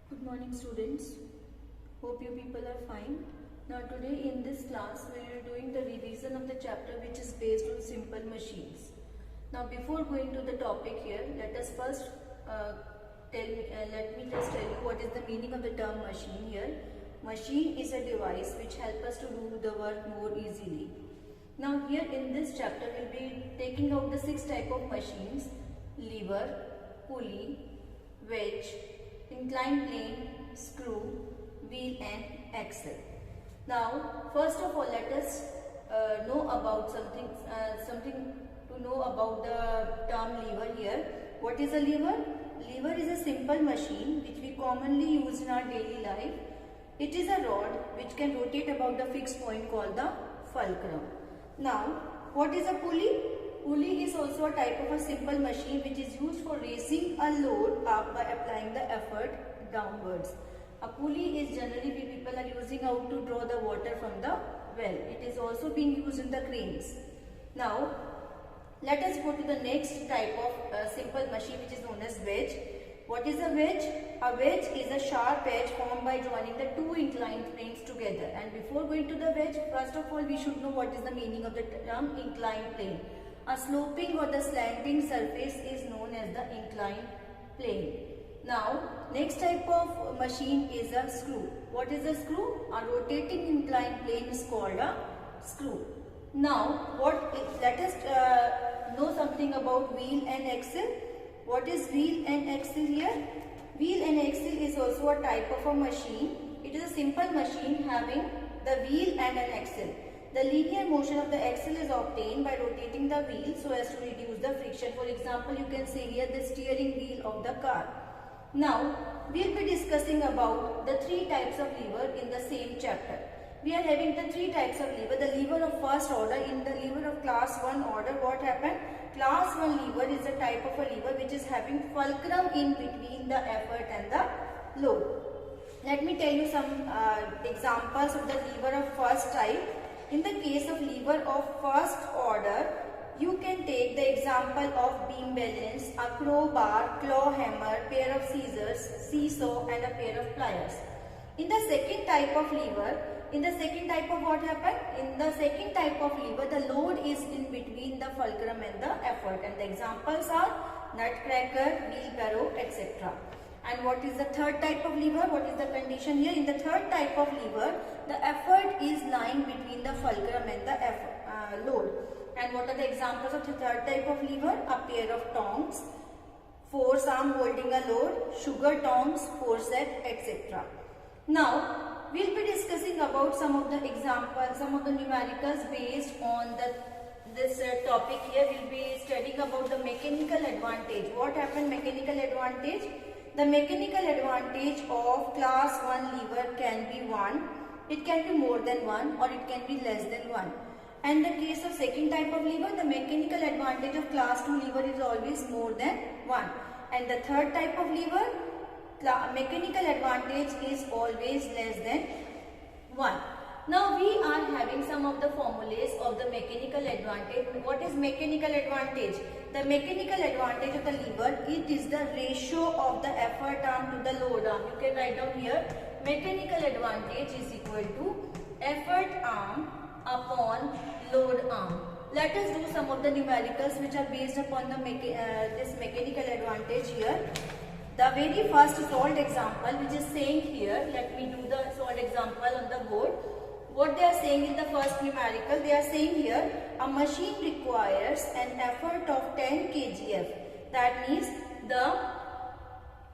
Good morning students. Hope you people are fine. Now today in this class we are doing the revision of the chapter which is based on simple machines. Now before going to the topic here, let us first let me just tell you what is the meaning of the term machine here. Machine is a device which helps us to do the work more easily. Now here in this chapter we will be taking out the 6 type of machines: lever, pulley, wedge, inclined plane, screw, wheel and axle. Now first of all let us know about something to know about the term lever here. What is a lever? Lever is a simple machine which we commonly use in our daily life. It is a rod which can rotate about the fixed point called the fulcrum. Now what is a pulley? Pulley is also a type of a simple machine which is used for raising a load up by applying the effort downwards. A pulley is generally people are using out to draw the water from the well. It is also being used in the cranes. Now let us go to the next type of simple machine which is known as wedge. What is a wedge? A wedge is a sharp edge formed by joining the two inclined planes together. And before going to the wedge, first of all we should know what is the meaning of the term inclined plane. A sloping or the slanting surface is known as the inclined plane. Now, next type of machine is a screw. What is a screw? A rotating inclined plane is called a screw. Now, let us know something about wheel and axle. What is wheel and axle here? Wheel and axle is also a type of a machine. It is a simple machine having the wheel and an axle. The linear motion of the axle is obtained by rotating the wheel so as to reduce the friction. For example, you can see here the steering wheel of the car. Now, we will be discussing about the 3 types of lever in the same chapter. We are having the 3 types of lever. The lever of first order, in the lever of class 1 order, what happened? Class 1 lever is a type of a lever which is having fulcrum in between the effort and the load. Let me tell you some examples of the lever of first type. In the case of lever of first order, you can take the example of beam balance, a crowbar, claw hammer, pair of scissors, seesaw and a pair of pliers. In the second type of lever, in the second type of what happened? In the second type of lever, the load is in between the fulcrum and the effort. And the examples are nutcracker, wheelbarrow, etc. And what is the third type of lever? What is the condition here? In the third type of lever, the effort is lying between the fulcrum and the load. And what are the examples of the third type of lever? A pair of tongs, force arm holding a load, sugar tongs, forceps, etc. Now, we will be discussing about some of the examples, some of the numericals based on this topic here. We will be studying about the mechanical advantage. What happened mechanical advantage? The mechanical advantage of class 1 lever can be 1. It can be more than 1 or it can be less than 1. And in the case of second type of lever, the mechanical advantage of class 2 lever is always more than 1. And the third type of lever, mechanical advantage is always less than 1. Now we are having some of the formulas of the mechanical advantage. What is mechanical advantage? The mechanical advantage of the lever, it is the ratio of the effort arm to the load arm. You can write down here, mechanical advantage is equal to effort arm upon load arm. Let us do some of the numericals which are based upon the this mechanical advantage here. The very first solved example which is saying here, let me do the solved example on the board. What they are saying in the first numerical, they are saying here, a machine requires an effort of 10 kgf. That means the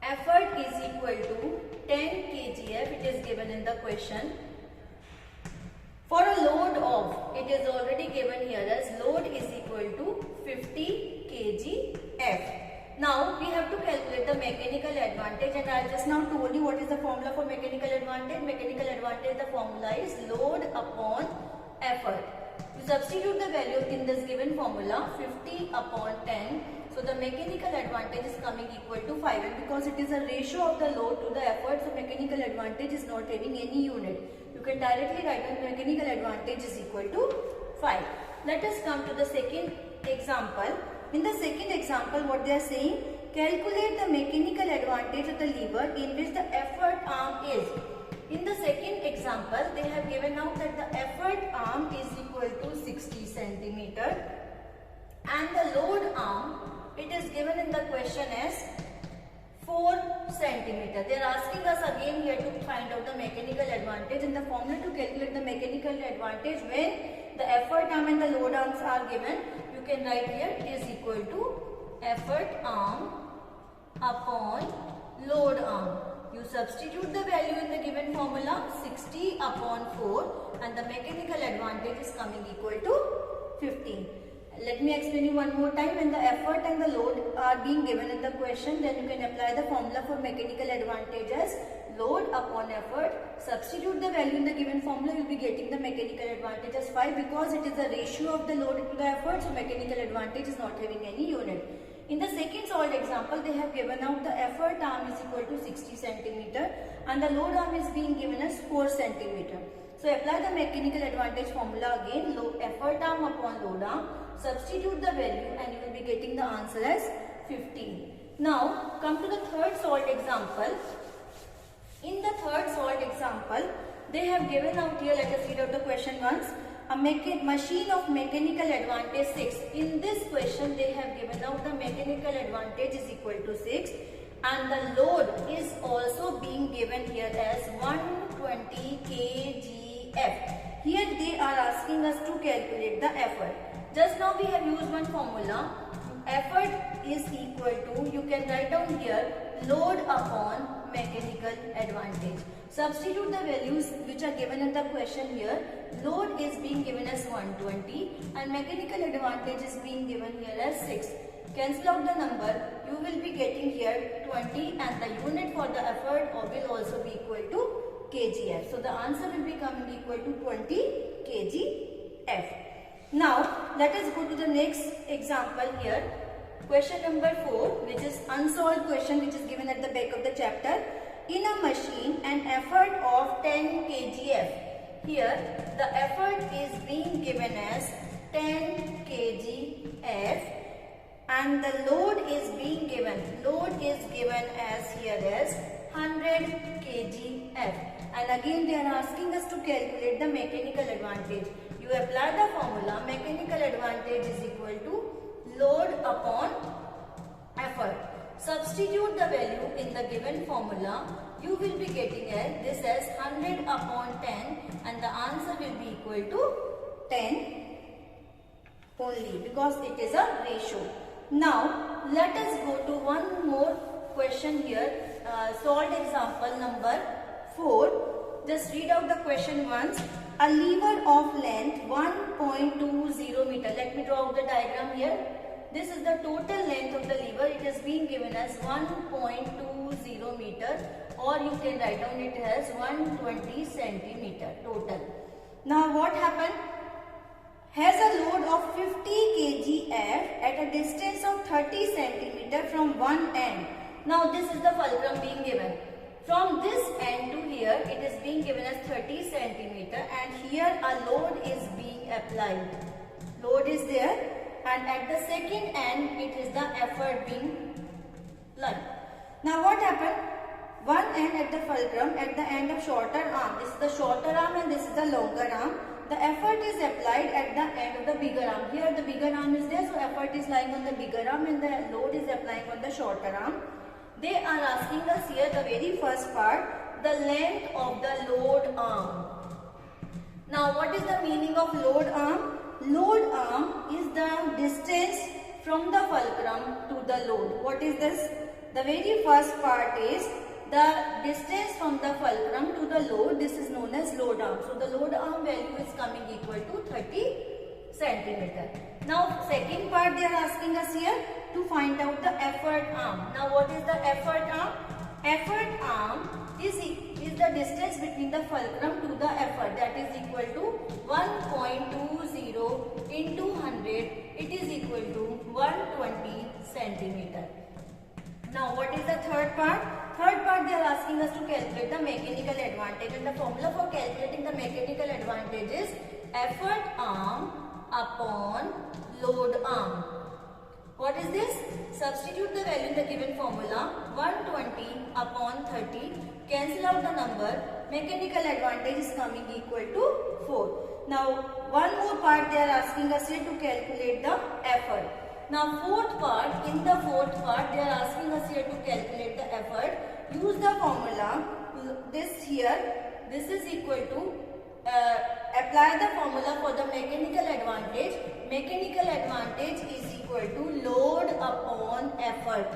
effort is equal to 10 kgf, it is given in the question. For a load of, it is already given here as load is equal to 50 kgf. Now, we have to calculate the mechanical advantage, and I just now told you what is the formula for mechanical advantage. Mechanical advantage, the formula is load upon effort. You substitute the value in this given formula, 50 upon 10. So, the mechanical advantage is coming equal to 5, and because it is a ratio of the load to the effort, so mechanical advantage is not having any unit. You can directly write down mechanical advantage is equal to 5. Let us come to the second example. In the second example, what they are saying, calculate the mechanical advantage of the lever in which the effort arm is. In the second example, they have given out that the effort arm is equal to 60 centimeter and the load arm, it is given in the question as 4 centimeter. They are asking us again here to find out the mechanical advantage, and the formula to calculate the mechanical advantage when the effort arm and the load arms are given, you can write here it is equal to effort arm upon load arm. You substitute the value in the given formula 60 upon 4 and the mechanical advantage is coming equal to 15. Let me explain you one more time. When the effort and the load are being given in the question, then you can apply the formula for mechanical advantage as load upon effort. Substitute the value in the given formula, you will be getting the mechanical advantage as 5 because it is the ratio of the load to the effort, so mechanical advantage is not having any unit. In the second solved example, they have given out the effort arm is equal to 60 centimeter and the load arm is being given as 4 centimeter. So apply the mechanical advantage formula again, effort arm upon load arm, substitute the value and you will be getting the answer as 15. Now come to the third solved example. In the third solved example, they have given out here, let us read out the question once. A machine of mechanical advantage 6. In this question, they have given out the mechanical advantage is equal to 6 and the load is also being given here as 120 kgf. Here they are asking us to calculate the effort. Just now we have used one formula. Effort is equal to, you can write down here, load upon mechanical advantage. Substitute the values which are given in the question here. Load is being given as 120 and mechanical advantage is being given here as 6. Cancel out the number, you will be getting here 20 and the unit for the effort will also be equal to kgf. So the answer will be coming equal to 20 kgf. Now let us go to the next example here. Question number 4, which is unsolved question which is given at the back of the chapter. In a machine, an effort of 10 kgf. Here the effort is being given as 10 kgf and the load is being given. Load is given as here as 100 kgf. And again they are asking us to calculate the mechanical advantage. You apply the formula, mechanical advantage is equal to load upon effort. Substitute the value in the given formula, you will be getting this as 100 upon 10 and the answer will be equal to 10 only because it is a ratio. Now let us go to one more question here, solved example number 4. Just read out the question once. A lever of length 1.20 meter. Let me draw out the diagram here. This is the total length of the lever. It is being given as 1.20 meter or you can write down it as 120 centimeter total. Now what happened? Has a load of 50 kgf at a distance of 30 centimeter from one end. Now this is the fulcrum being given. From this end to here, it is being given as 30 centimeter and here a load is being applied. Load is there and at the second end, it is the effort being applied. Now what happened? One end at the fulcrum, at the end of shorter arm. This is the shorter arm and this is the longer arm. The effort is applied at the end of the bigger arm. Here the bigger arm is there, so effort is lying on the bigger arm and the load is applying on the shorter arm. They are asking us here the very first part, the length of the load arm. Now what is the meaning of load arm? Load arm is the distance from the fulcrum to the load. What is this? The very first part is the distance from the fulcrum to the load. This is known as load arm. So the load arm value is coming equal to 30 centimeter. Now second part they are asking us here to find out the effort arm. Now what is the effort arm? Effort arm is the distance between the fulcrum to the effort, that is equal to 1.20 into 100. It is equal to 120 centimeter. Now what is the third part? Third part they are asking us to calculate the mechanical advantage and the formula for calculating the mechanical advantage is effort arm upon load arm. What is this? Substitute the value in the given formula. 120 upon 30. Cancel out the number. Mechanical advantage is coming equal to 4. Now one more part they are asking us here to calculate the effort. Now fourth part, in the fourth part they are asking us here to calculate the effort. Use the formula. This here, this is equal to apply the formula for the mechanical advantage. Mechanical advantage is equal to load upon effort.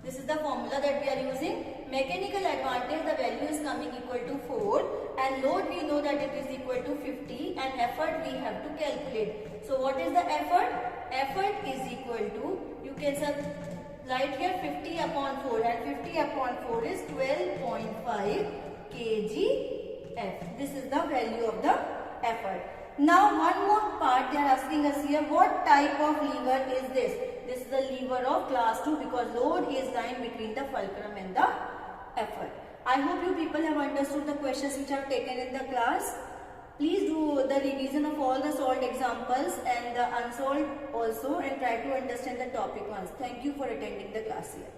This is the formula that we are using. Mechanical advantage, the value is coming equal to 4 and load we know that it is equal to 50 and effort we have to calculate. So what is the effort? Effort is equal to, you can write here 50 upon 4 and 50 upon 4 is 12.5 kgf. This is the value of the effort. Now one more part they are asking us here, what type of lever is this? This is the lever of class 2 because load is lying between the fulcrum and the effort. I hope you people have understood the questions which I have taken in the class. Please do the revision of all the solved examples and the unsolved also and try to understand the topic once. Thank you for attending the class here.